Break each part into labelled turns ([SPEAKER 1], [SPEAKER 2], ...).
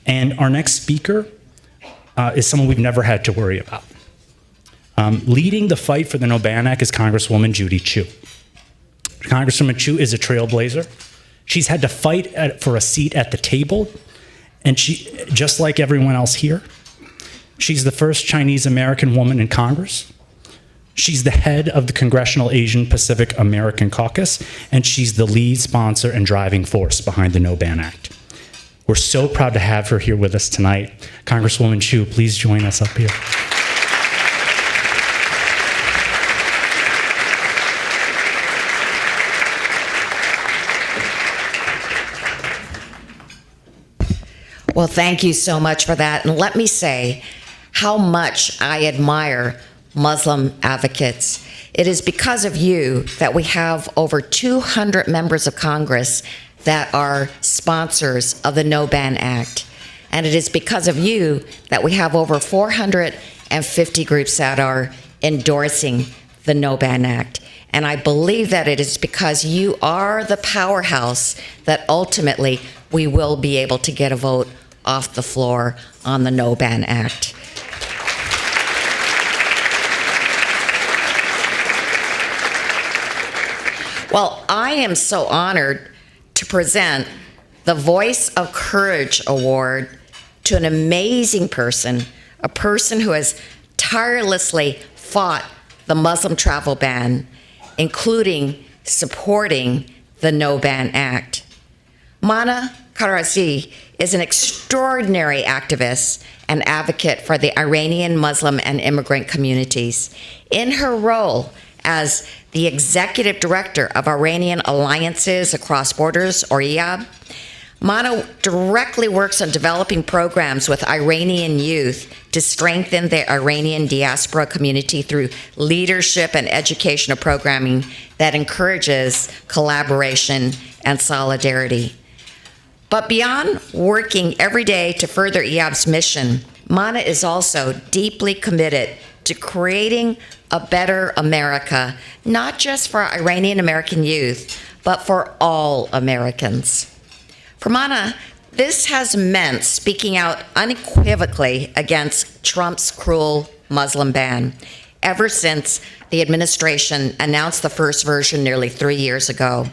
[SPEAKER 1] And our next speaker is someone we've never had to worry about. Leading the fight for the No Ban Act is Congresswoman Chu. Congresswoman Chu is a trailblazer. She's had to fight for a seat at the table, and she, just like everyone else here, she's the first Chinese American woman in Congress. She's the head of the Congressional Asian Pacific American Caucus, and she's the lead sponsor and driving force behind the No Ban Act. We're so proud to have her here with us tonight. Congresswoman Chu, please join us up here.
[SPEAKER 2] Well, thank you so much for that. And let me say how much I admire Muslim advocates. It is because of you that we have over 200 members of Congress that are sponsors of the No Ban Act. And it is because of you that we have over 450 groups that are endorsing the No Ban Act. And I believe that it is because you are the powerhouse that ultimately we will be able to get a vote off the floor on the No Ban Act. Well, I am so honored to present the Voice of Courage Award to an amazing person, a person who has tirelessly fought the Muslim travel ban, including supporting the No Ban Act. Mana Kharrazi is an extraordinary activist and advocate for the Iranian Muslim and immigrant communities. In her role as the executive director of Iranian Alliances Across Borders, or IAAB, Mana directly works on developing programs with Iranian youth to strengthen the Iranian diaspora community through leadership and educational programming that encourages collaboration and solidarity. But beyond working every day to further IAAB's mission, Mana is also deeply committed to creating a better America, not just for Iranian American youth, but for all Americans. For Mana, this has meant speaking out unequivocally against Trump's cruel Muslim ban ever since the administration announced the first version nearly 3 years ago.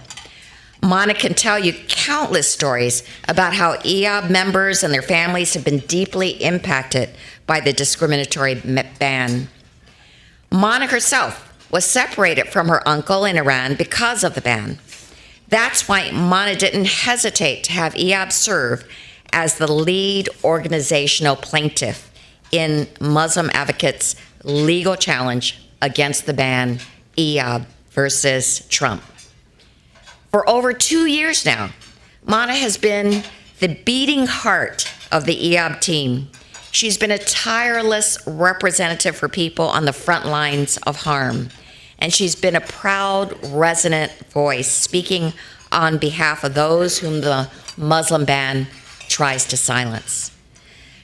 [SPEAKER 2] Mana can tell you countless stories about how IAAB members and their families have been deeply impacted by the discriminatory ban. Mana herself was separated from her uncle in Iran because of the ban. That's why Mana didn't hesitate to have IAAB serve as the lead organizational plaintiff in Muslim advocates' legal challenge against the ban, IAAB versus Trump. For over 2 years now, Mana has been the beating heart of the IAAB team. She's been a tireless representative for people on the front lines of harm, and she's been a proud resonant voice speaking on behalf of those whom the Muslim ban tries to silence.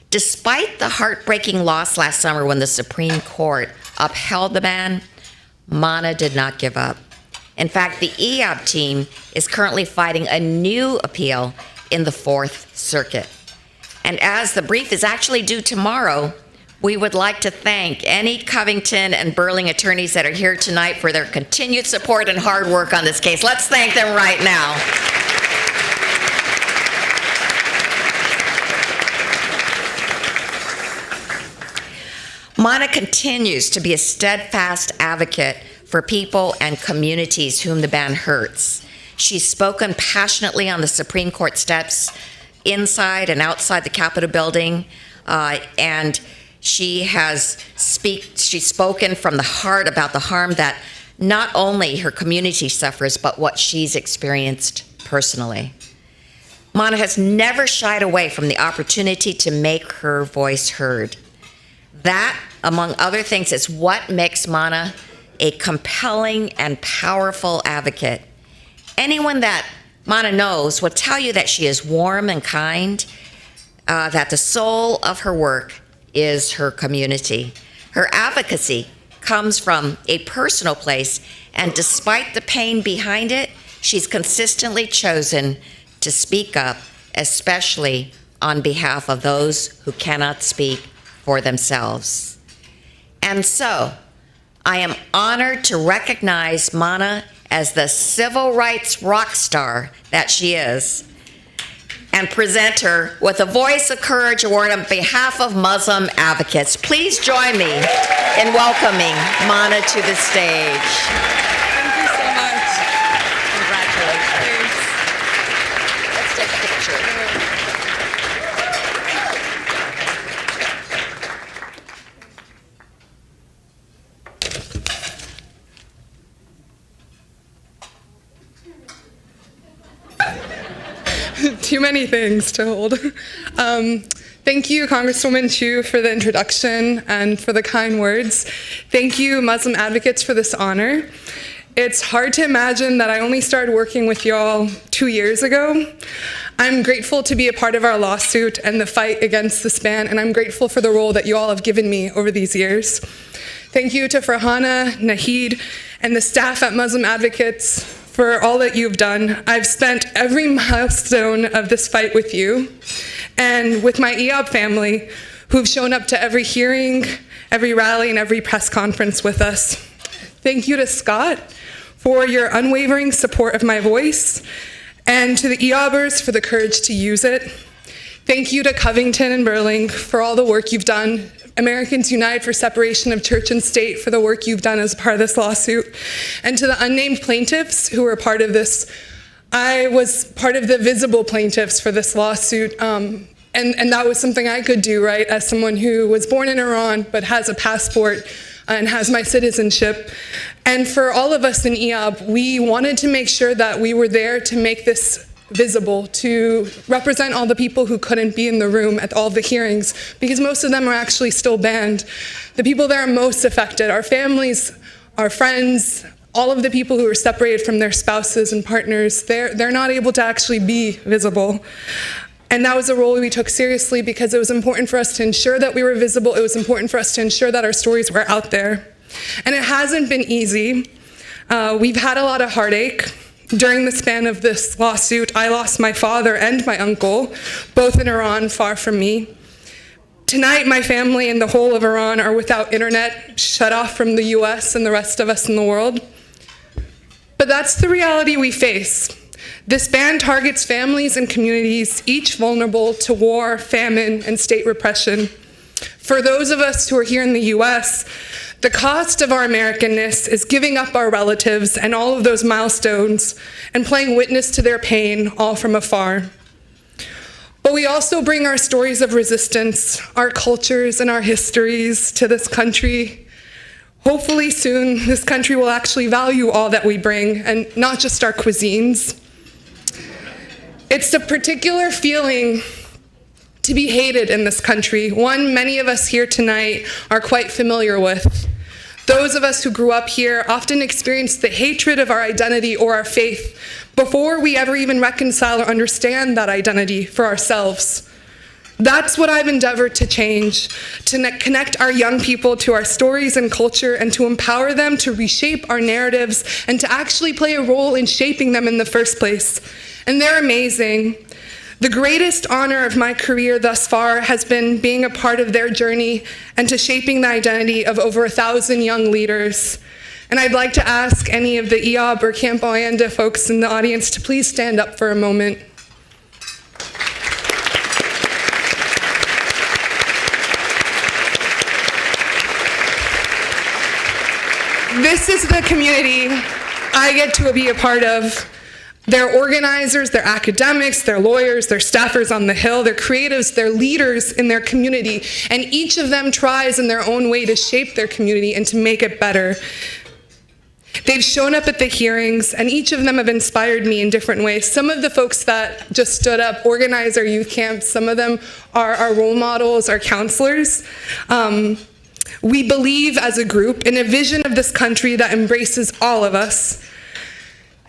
[SPEAKER 2] Despite the heartbreaking loss last summer when the Supreme Court upheld the ban, Mana did not give up. In fact, the IAAB team is currently fighting a new appeal in the Fourth Circuit. And as the brief is actually due tomorrow, we would like to thank any Covington and Burling attorneys that are here tonight for their continued support and hard work on this case. Let's thank them right now. Mana continues to be a steadfast advocate for people and communities whom the ban hurts. She's spoken passionately on the Supreme Court steps inside and outside the Capitol building, and she's spoken from the heart about the harm that not only her community suffers, but what she's experienced personally. Mana has never shied away from the opportunity to make her voice heard. That, among other things, is what makes Mana a compelling and powerful advocate. Anyone that Mana knows will tell you that she is warm and kind, that the soul of her work is her community. Her advocacy comes from a personal place, and despite the pain behind it, she's consistently chosen to speak up, especially on behalf of those who cannot speak for themselves. And so, I am honored to recognize Mana as the civil rights rock star that she is, and present her with a Voice of Courage Award on behalf of Muslim advocates. Please join me in welcoming Mana to the stage.
[SPEAKER 3] Thank you so much.
[SPEAKER 2] Congratulations. Let's take a picture.
[SPEAKER 3] Too many things to hold. Thank you, Congresswoman Chu, for the introduction and for the kind words. Thank you, Muslim advocates, for this honor. It's hard to imagine that I only started working with y'all 2 years ago. I'm grateful to be a part of our lawsuit and the fight against this ban, and I'm grateful for the role that you all have given me over these years. Thank you to Farhana, Nahid, and the staff at Muslim Advocates for all that you've done. I've spent every milestone of this fight with you and with my IAAB family, who've shown up to every hearing, every rally, and every press conference with us. Thank you to Scott for your unwavering support of my voice, and to the IAABers for the courage to use it. Thank you to Covington and Burling for all the work you've done. Americans Unite for separation of church and state for the work you've done as part of this lawsuit. And to the unnamed plaintiffs who were part of this. I was part of the visible plaintiffs for this lawsuit, and that was something I could do, right, as someone who was born in Iran but has a passport and has my citizenship. And for all of us in IAAB, we wanted to make sure that we were there to make this visible, to represent all the people who couldn't be in the room at all the hearings, because most of them are actually still banned. The people that are most affected, our families, our friends, all of the people who are separated from their spouses and partners, they're not able to actually be visible. And that was a role we took seriously because it was important for us to ensure that we were visible. It was important for us to ensure that our stories were out there. And it hasn't been easy. We've had a lot of heartache. During the span of this lawsuit, I lost my father and my uncle, both in Iran, far from me. Tonight, my family and the whole of Iran are without internet, shut off from the US and the rest of us in the world. But that's the reality we face. This ban targets families and communities, each vulnerable to war, famine, and state repression. For those of us who are here in the US, the cost of our Americanness is giving up our relatives and all of those milestones and playing witness to their pain, all from afar. But we also bring our stories of resistance, our cultures, and our histories to this country. Hopefully soon, this country will actually value all that we bring and not just our cuisines. It's a particular feeling to be hated in this country, one many of us here tonight are quite familiar with. Those of us who grew up here often experience the hatred of our identity or our faith before we ever even reconcile or understand that identity for ourselves. That's what I've endeavored to change, to connect our young people to our stories and culture and to empower them to reshape our narratives and to actually play a role in shaping them in the first place. And they're amazing. The greatest honor of my career thus far has been being a part of their journey and to shaping the identity of over 1,000 young leaders. And I'd like to ask any of the IAAB or Camp Allende folks in the audience to please stand up for a moment. This is the community I get to be a part of. They're organizers, they're academics, they're lawyers, they're staffers on the Hill, they're creatives, they're leaders in their community, and each of them tries in their own way to shape their community and to make it better. They've shown up at the hearings, and each of them have inspired me in different ways. Some of the folks that just stood up organize our youth camps. Some of them are our role models, our counselors. We believe as a group in a vision of this country that embraces all of us.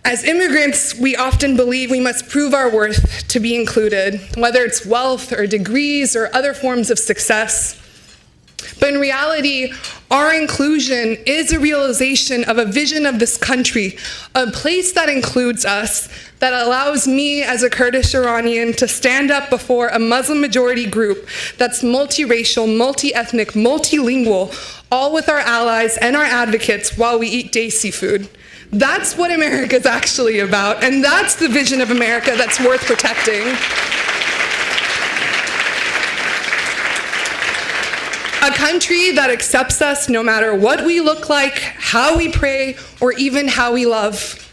[SPEAKER 3] As immigrants, we often believe we must prove our worth to be included, whether it's wealth or degrees or other forms of success. But in reality, our inclusion is a realization of a vision of this country, a place that includes us, that allows me as a Kurdish Iranian to stand up before a Muslim majority group that's multiracial, multi-ethnic, multilingual, all with our allies and our advocates while we eat desi food. That's what America is actually about, and that's the vision of America that's worth protecting. A country that accepts us no matter what we look like, how we pray, or even how we love.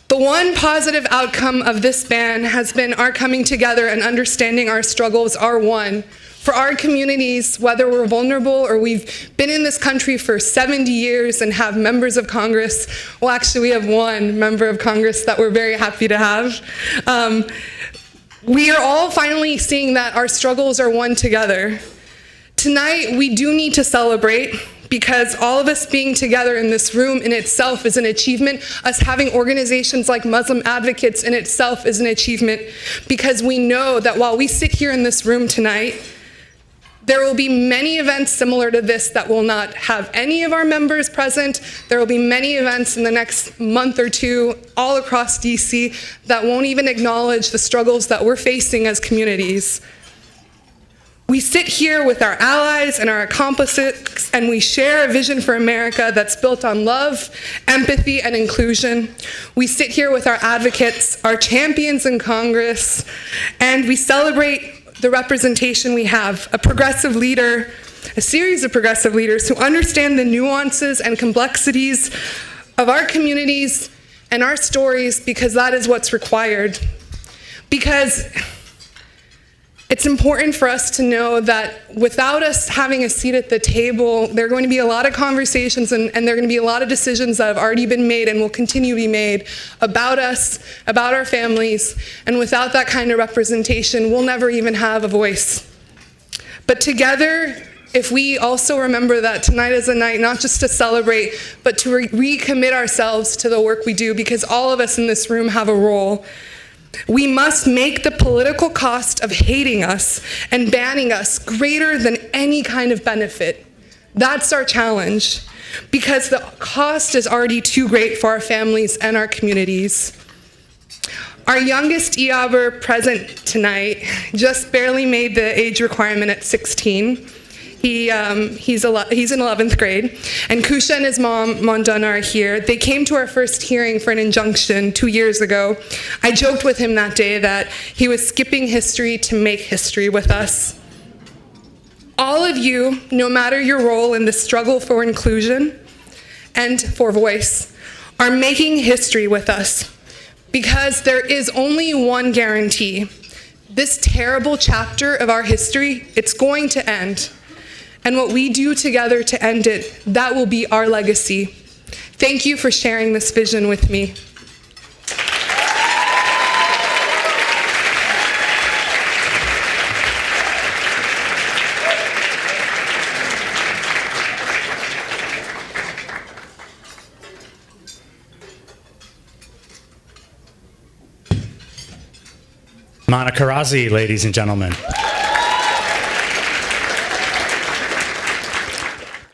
[SPEAKER 3] The one positive outcome of this ban has been our coming together and understanding our struggles are one. For our communities, whether we're vulnerable or we've been in this country for 70 years and have members of Congress, well, actually we have one member of Congress that we're very happy to have. We are all finally seeing that our struggles are one together. Tonight, we do need to celebrate because all of us being together in this room in itself is an achievement. Us having organizations like Muslim Advocates in itself is an achievement because we know that while we sit here in this room tonight, there will be many events similar to this that will not have any of our members present. There will be many events in the next month or two all across DC that won't even acknowledge the struggles that we're facing as communities. We sit here with our allies and our accomplices, and we share a vision for America that's built on love, empathy, and inclusion. We sit here with our advocates, our champions in Congress, and we celebrate the representation we have, a progressive leader, a series of progressive leaders who understand the nuances and complexities of our communities and our stories because that is what's required. Because it's important for us to know that without us having a seat at the table, there are going to be a lot of conversations and there are going to be a lot of decisions that have already been made and will continue to be made about us, about our families, and without that kind of representation, we'll never even have a voice. But together, if we also remember that tonight is a night not just to celebrate, but to recommit ourselves to the work we do, because all of us in this room have a role. We must make the political cost of hating us and banning us greater than any kind of benefit. That's our challenge, because the cost is already too great for our families and our communities. Our youngest IAABer present tonight just barely made the age requirement at 16. He's in 11th grade, and Kusha and his mom, Mondana, are here. They came to our first hearing for an injunction 2 years ago. I joked with him that day that he was skipping history to make history with us. All of you, no matter your role in the struggle for inclusion and for voice, are making history with us because there is only one guarantee. This terrible chapter of our history, it's going to end. And what we do together to end it, that will be our legacy. Thank you for sharing this vision with me.
[SPEAKER 1] Kharrazi, ladies and gentlemen.